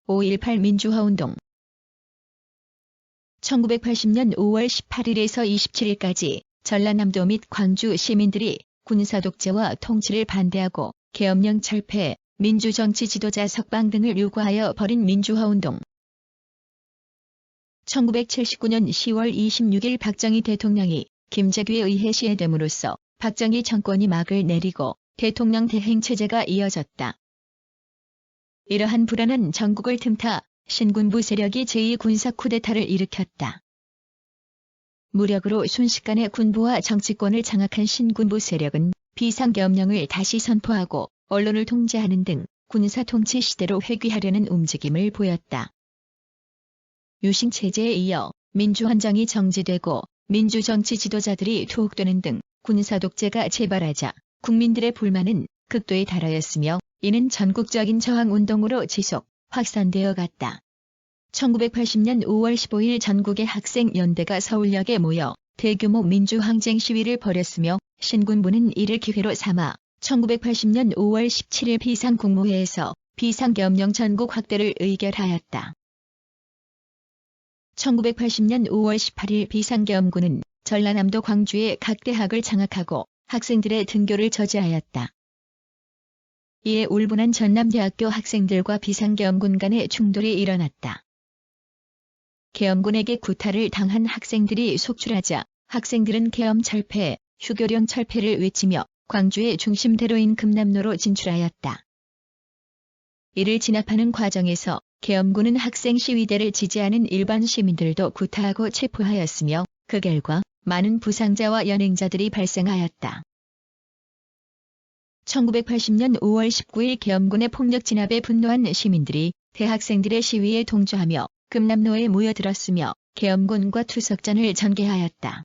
5.18 민주화운동 1980년 5월 18일에서 27일까지 전라남도 및 광주 시민들이 군사독재와 통치를 반대하고 계엄령 철폐, 민주정치 지도자 석방 등을 요구하여 벌인 민주화운동. 1979년 10월 26일 박정희 대통령이 김재규에 의해 시해됨으로써 박정희 정권이 막을 내리고 대통령 대행체제가 이어졌다. 이러한 불안한 전국을 틈타 신군부 세력이 제2군사 쿠데타를 일으켰다. 무력으로 순식간에 군부와 정치권을 장악한 신군부 세력은 비상계엄령을 다시 선포하고 언론을 통제하는 등 군사 통치 시대로 회귀하려는 움직임을 보였다. 유신체제에 이어 민주헌정이 정지되고 민주정치 지도자들이 투옥되는 등 군사독재가 재발하자 국민들의 불만은 극도에 달하였으며 이는 전국적인 저항운동으로 지속, 확산되어 갔다. 1980년 5월 15일 전국의 학생연대가 서울역에 모여 대규모 민주항쟁 시위를 벌였으며 신군부는 이를 기회로 삼아 1980년 5월 17일 비상국무회에서 비상계엄령 전국 확대를 의결하였다. 1980년 5월 18일 비상계엄군은 전라남도 광주의 각 대학을 장악하고 학생들의 등교를 저지하였다. 이에 울분한 전남대학교 학생들과 비상계엄군 간의 충돌이 일어났다. 계엄군에게 구타를 당한 학생들이 속출하자 학생들은 계엄 철폐, 휴교령 철폐를 외치며 광주의 중심대로인 금남로로 진출하였다. 이를 진압하는 과정에서 계엄군은 학생 시위대를 지지하는 일반 시민들도 구타하고 체포하였으며 그 결과 많은 부상자와 연행자들이 발생하였다. 1980년 5월 19일 계엄군의 폭력 진압에 분노한 시민들이 대학생들의 시위에 동조하며 금남로에 모여들었으며 계엄군과 투석전을 전개하였다.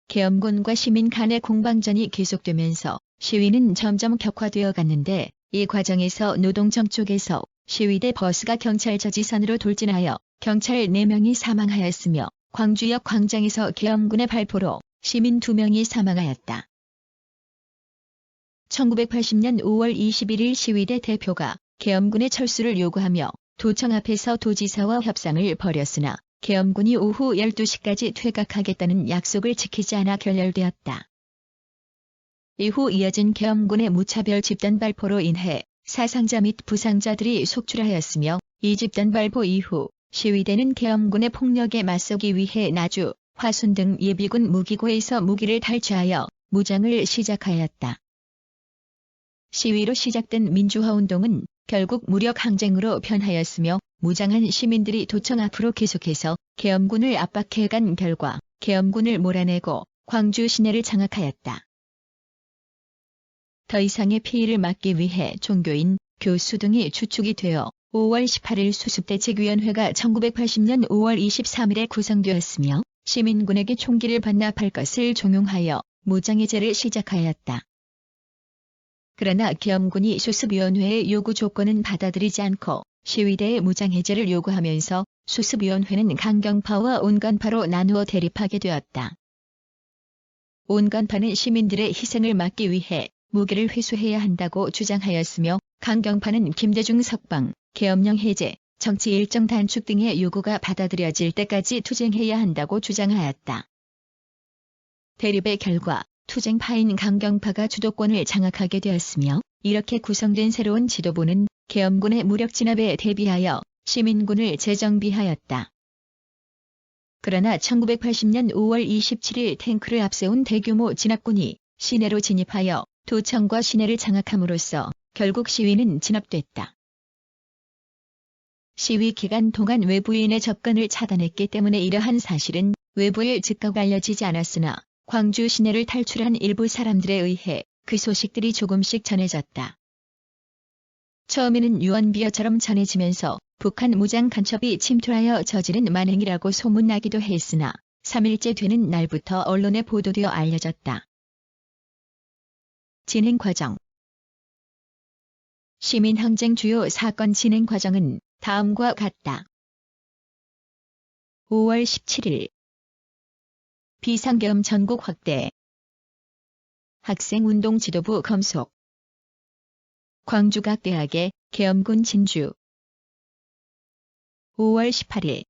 계엄군과 시민 간의 공방전이 계속되면서 시위는 점점 격화되어 갔는데 이 과정에서 노동청 쪽에서 시위대 버스가 경찰 저지선으로 돌진하여 경찰 4명이 사망하였으며 광주역 광장에서 계엄군의 발포로 시민 2명이 사망하였다. 1980년 5월 21일 시위대 대표가 계엄군의 철수를 요구하며 도청 앞에서 도지사와 협상을 벌였으나 계엄군이 오후 12시까지 퇴각하겠다는 약속을 지키지 않아 결렬되었다. 이후 이어진 계엄군의 무차별 집단 발포로 인해 사상자 및 부상자들이 속출하였으며 이 집단 발포 이후 시위대는 계엄군의 폭력에 맞서기 위해 나주, 화순 등 예비군 무기고에서 무기를 탈취하여 무장을 시작하였다. 시위로 시작된 민주화운동은 결국 무력항쟁으로 변하였으며 무장한 시민들이 도청 앞으로 계속해서 계엄군을 압박해간 결과 계엄군을 몰아내고 광주 시내를 장악하였다. 더 이상의 피해를 막기 위해 종교인, 교수 등이 주축이 되어 5월 18일 수습대책위원회가 1980년 5월 23일에 구성되었으며 시민군에게 총기를 반납할 것을 종용하여 무장해제를 시작하였다. 그러나 계엄군이 수습위원회의 요구 조건은 받아들이지 않고 시위대의 무장해제를 요구하면서 수습위원회는 강경파와 온건파로 나누어 대립하게 되었다. 온건파는 시민들의 희생을 막기 위해 무기를 회수해야 한다고 주장하였으며 강경파는 김대중 석방, 계엄령 해제, 정치 일정 단축 등의 요구가 받아들여질 때까지 투쟁해야 한다고 주장하였다. 대립의 결과 투쟁파인 강경파가 주도권을 장악하게 되었으며 이렇게 구성된 새로운 지도부는 계엄군의 무력 진압에 대비하여 시민군을 재정비하였다. 그러나 1980년 5월 27일 탱크를 앞세운 대규모 진압군이 시내로 진입하여 도청과 시내를 장악함으로써 결국 시위는 진압됐다. 시위 기간 동안 외부인의 접근을 차단했기 때문에 이러한 사실은 외부에 즉각 알려지지 않았으나 광주 시내를 탈출한 일부 사람들에 의해 그 소식들이 조금씩 전해졌다. 처음에는 유언비어처럼 전해지면서 북한 무장 간첩이 침투하여 저지른 만행이라고 소문나기도 했으나 3일째 되는 날부터 언론에 보도되어 알려졌다. 진행 과정. 시민항쟁 주요 사건 진행 과정은 다음과 같다. 5월 17일 비상계엄 전국 확대. 학생운동 지도부 검속. 광주각 대학의 계엄군 진주. 5월 18일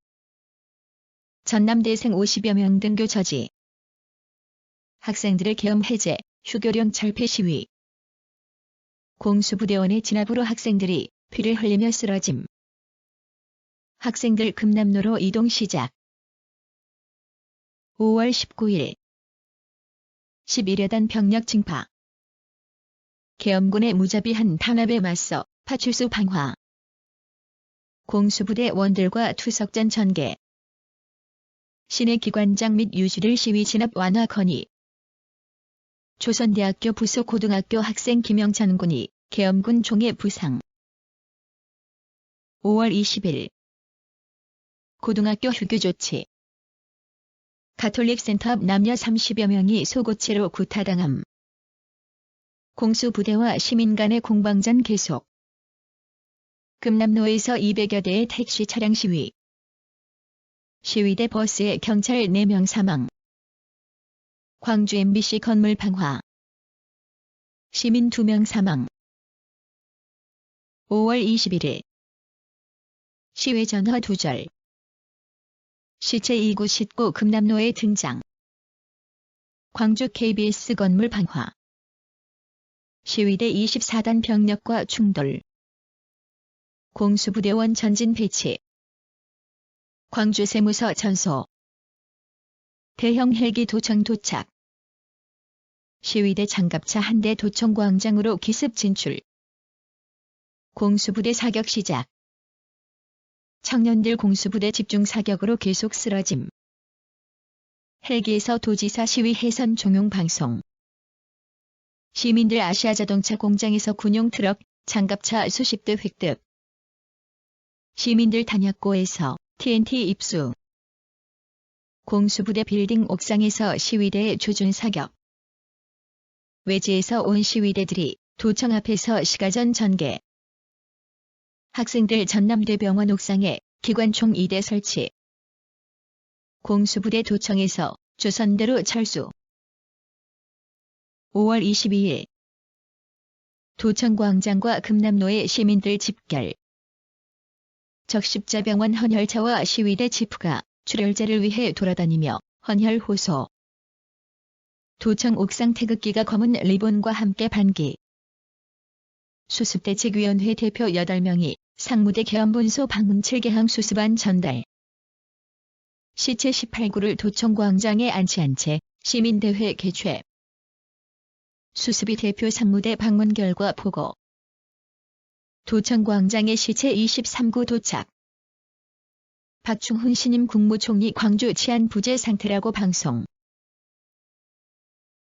전남대생 50여 명 등교 저지. 학생들의 계엄 해제, 휴교령 철폐 시위. 공수부대원의 진압으로 학생들이 피를 흘리며 쓰러짐. 학생들 금남로로 이동 시작. 5월 19일 11여 단 병력 증파. 계엄군의 무자비한 탄압에 맞서 파출소 방화. 공수부대 원들과 투석전 전개. 시내 기관장 및 유주를 시위 진압 완화 건의. 조선대학교 부속 고등학교 학생 김영찬 군이 계엄군 총애 부상. 5월 20일 고등학교 휴교 조치. 가톨릭 센터 앞 남녀 30여 명이 속옷채로 구타당함. 공수부대와 시민 간의 공방전 계속. 금남로에서 200여 대의 택시 차량 시위. 시위대 버스에 경찰 4명 사망. 광주 MBC 건물 방화. 시민 2명 사망. 5월 21일 시외 전화 두절. 시체 2구 싣고 금남로에 등장. 광주 KBS 건물 방화. 시위대 24단 병력과 충돌. 공수부대원 전진 배치. 광주 세무서 전소. 대형 헬기 도청 도착. 시위대 장갑차 한 대 도청광장으로 기습 진출. 공수부대 사격 시작. 청년들 공수부대 집중 사격으로 계속 쓰러짐. 헬기에서 도지사 시위 해선 종용 방송. 시민들 아시아자동차 공장에서 군용 트럭, 장갑차 수십 대 획득. 시민들 단약고에서 TNT 입수. 공수부대 빌딩 옥상에서 시위대의 조준 사격. 외지에서 온 시위대들이 도청 앞에서 시가전 전개. 학생들 전남대병원 옥상에 기관총 2대 설치. 공수부대 도청에서 조선대로 철수. 5월 22일 도청광장과 금남로의 시민들 집결. 적십자병원 헌혈차와 시위대 지프가 출혈제를 위해 돌아다니며 헌혈 호소. 도청 옥상 태극기가 검은 리본과 함께 반기. 수습대책위원회 대표 8명이 상무대 계엄분소 방문 7개항 수습안 전달. 시체 18구를 도청광장에 안치한 채 시민대회 개최. 수습위 대표 상무대 방문 결과 보고. 도청광장에 시체 23구 도착. 박충훈 신임 국무총리 광주 치안 부재 상태라고 방송.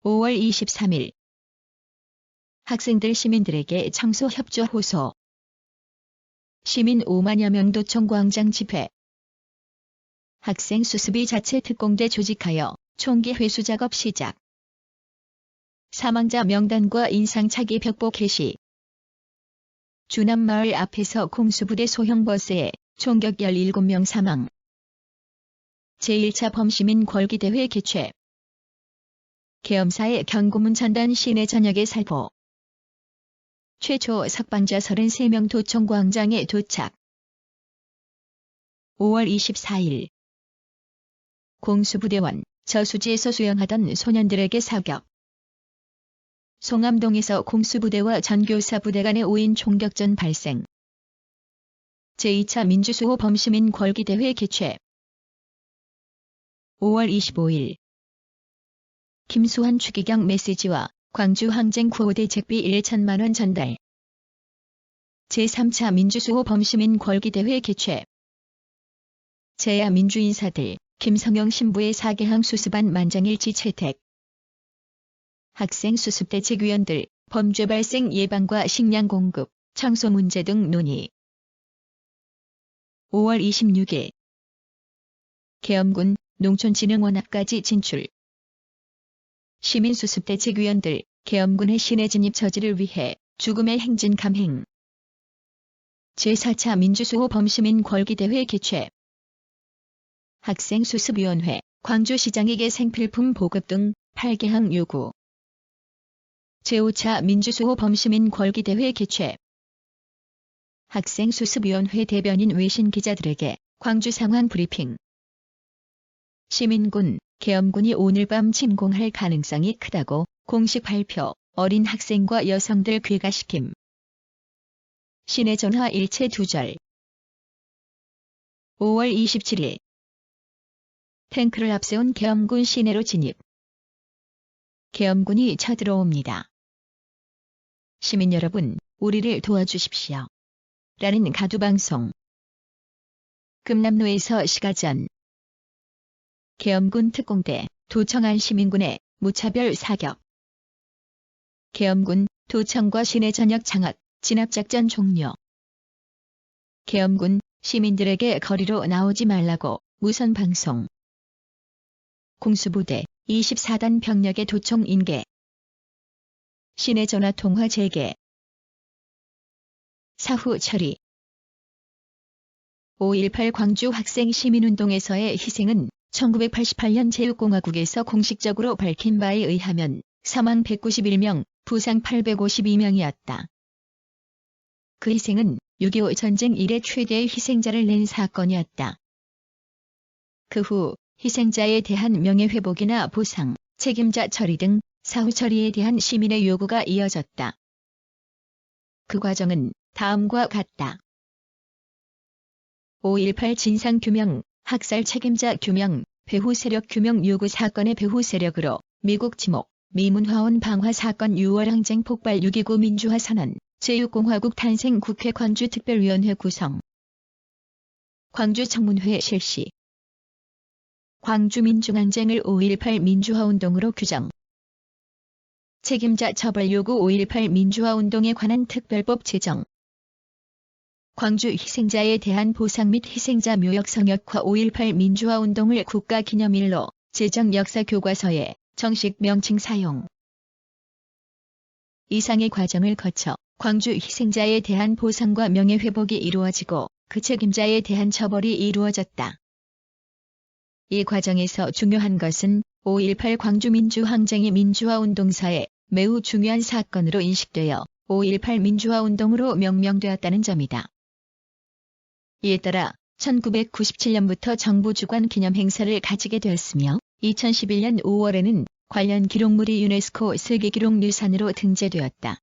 5월 23일 학생들 시민들에게 청소 협조 호소. 시민 5만여 명 도청광장 집회. 학생 수습위 자체 특공대 조직하여 총기 회수 작업 시작. 사망자 명단과 인상착의 벽보 게시. 주남마을 앞에서 공수부대 소형 버스에 총격 17명 사망. 제1차 범시민 궐기대회 개최. 계엄사의 경고문 전단 시내 저녁에 살포. 최초 석방자 33명 도청광장에 도착. 5월 24일 공수부대원 저수지에서 수영하던 소년들에게 사격. 송암동에서 공수부대와 전교사 부대 간의 5인 총격전 발생. 제2차 민주수호 범시민 궐기대회 개최. 5월 25일 김수환 추기경 메시지와 광주 항쟁 구호대 책비 1천만 원 전달. 제3차 민주수호 범시민 궐기대회 개최. 제야 민주인사들 김성영 신부의 4개항 수습안 만장일치 채택. 학생 수습대책위원들 범죄 발생 예방과 식량 공급, 청소 문제 등 논의. 5월 26일 계엄군 농촌진흥원 앞까지 진출. 시민수습대책위원들 계엄군의 시내 진입 저지를 위해 죽음의 행진 감행. 제4차 민주수호 범시민 궐기대회 개최. 학생수습위원회 광주시장에게 생필품 보급 등 8개항 요구. 제5차 민주수호 범시민 궐기대회 개최. 학생수습위원회 대변인 외신 기자들에게 광주 상황 브리핑. 시민군, 계엄군이 오늘 밤 침공할 가능성이 크다고 공식 발표. 어린 학생과 여성들 귀가시킴. 시내 전화 일체 두절. 5월 27일. 탱크를 앞세운 계엄군 시내로 진입. 계엄군이 쳐들어옵니다. 시민 여러분, 우리를 도와주십시오. 라는 가두방송. 금남로에서 시가 전. 계엄군 특공대, 도청안 시민군의 무차별 사격. 계엄군, 도청과 시내 전역 장악, 진압작전 종료. 계엄군, 시민들에게 거리로 나오지 말라고 무선 방송. 공수부대, 24단 병력의 도청 인계. 시내 전화통화 재개. 사후 처리. 5.18 광주 학생 시민운동에서의 희생은 1988년 제육공화국에서 공식적으로 밝힌 바에 의하면 사망 191명, 부상 852명이었다. 그 희생은 6.25 전쟁 이래 최대의 희생자를 낸 사건이었다. 그 후 희생자에 대한 명예회복이나 보상, 책임자 처리 등 사후 처리에 대한 시민의 요구가 이어졌다. 그 과정은 다음과 같다. 5.18 진상규명, 학살 책임자 규명, 배후 세력 규명 요구 사건의 배후 세력으로 미국 지목, 미문화원 방화 사건 6월 항쟁 폭발 6.29 민주화 선언, 제6공화국 탄생 국회 광주특별위원회 구성. 광주 청문회 실시. 광주 민중항쟁을 5.18 민주화운동으로 규정. 책임자 처벌 요구 5.18 민주화운동에 관한 특별법 제정. 광주 희생자에 대한 보상 및 희생자 묘역 성역화 5.18 민주화운동을 국가기념일로 제정 역사교과서에 정식 명칭 사용. 이상의 과정을 거쳐 광주 희생자에 대한 보상과 명예회복이 이루어지고 그 책임자에 대한 처벌이 이루어졌다. 이 과정에서 중요한 것은 5.18 광주민주항쟁이 민주화운동사에 매우 중요한 사건으로 인식되어 5.18 민주화운동으로 명명되었다는 점이다. 이에 따라 1997년부터 정부 주관 기념 행사를 가지게 되었으며 2011년 5월에는 관련 기록물이 유네스코 세계기록유산으로 등재되었다.